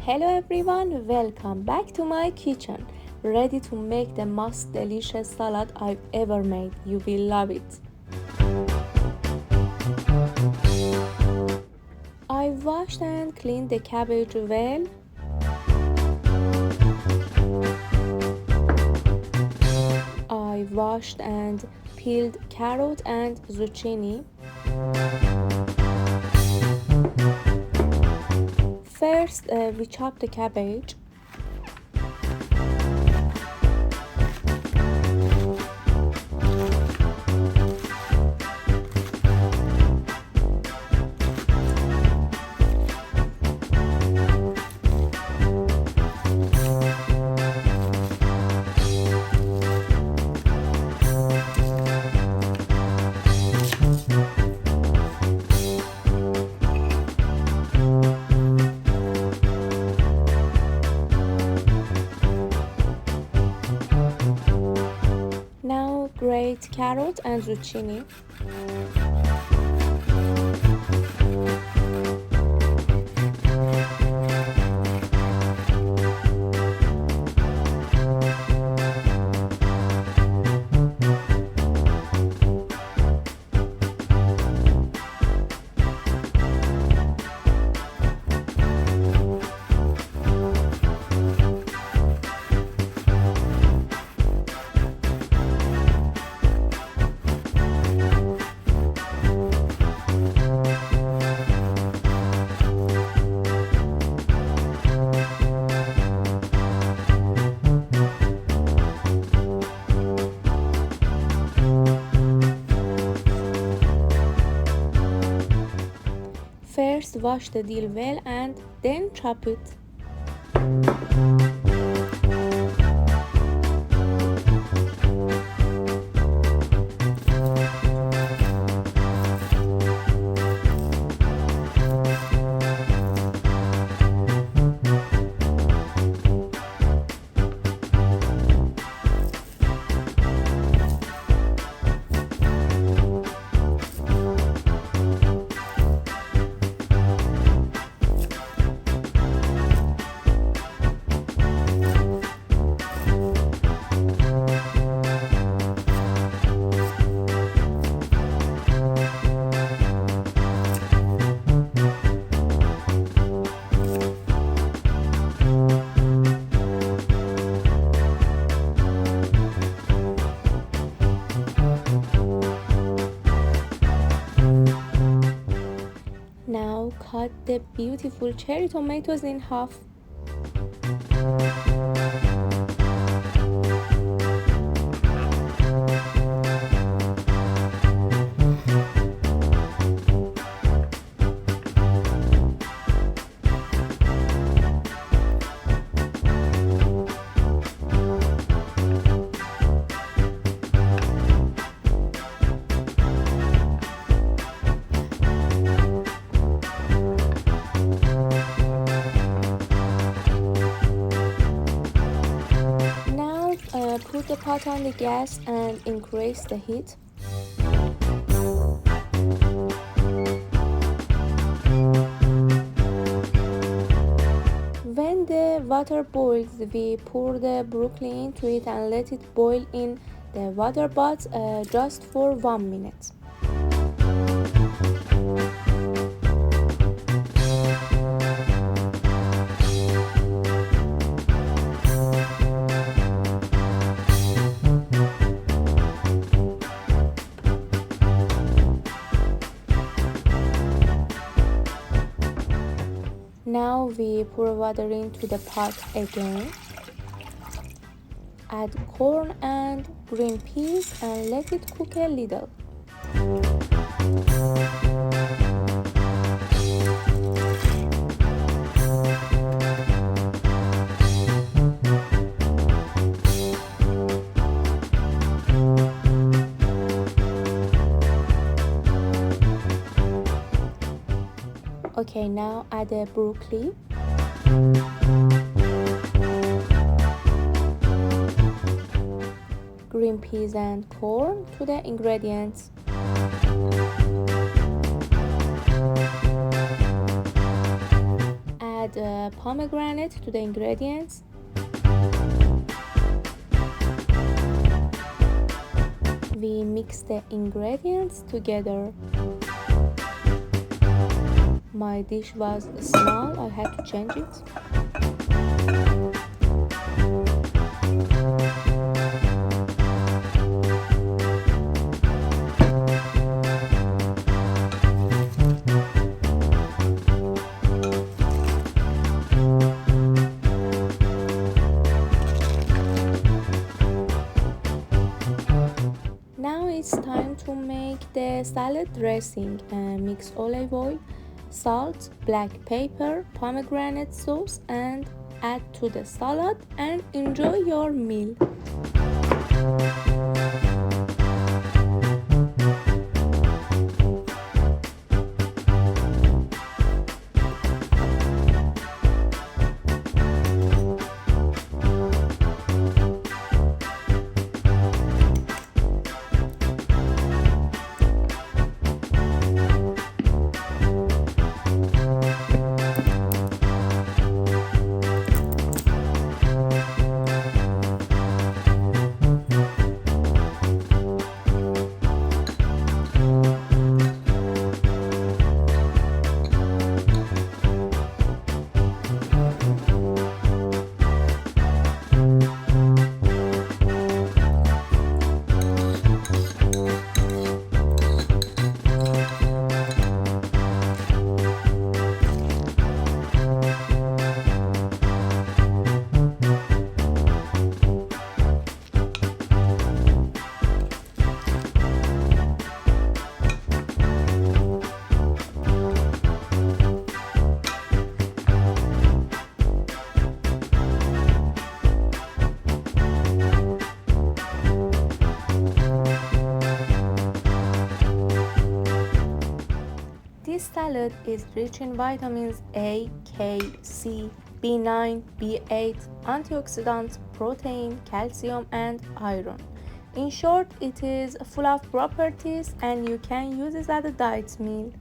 Hello everyone, welcome back to my kitchen. Ready to make the most delicious salad I've ever made. You will love it. I washed and cleaned the cabbage well. I washed and peeled carrot and zucchini. First, we chop the cabbage. Now grate carrot and zucchini. First, wash the dill well and then chop it. Now cut the beautiful cherry tomatoes in half. Put the pot on the gas and increase the heat. When the water boils, we pour the broccoli into it and let it boil in the water bath just for 1 minute. Now we pour water into the pot again. Add corn and green peas and let it cook a little. Okay, now add the broccoli. Green peas and corn to the ingredients. Add pomegranate to the ingredients. We mix the ingredients together. My dish was small, I had to change it. Now it's time to make the salad dressing. Mix olive oil, salt, black pepper, pomegranate sauce and add to the salad and enjoy your meal. This salad is rich in vitamins A, K, C, B9, B8, antioxidants, protein, calcium, and iron. In short, it is full of properties and you can use it as a diet meal.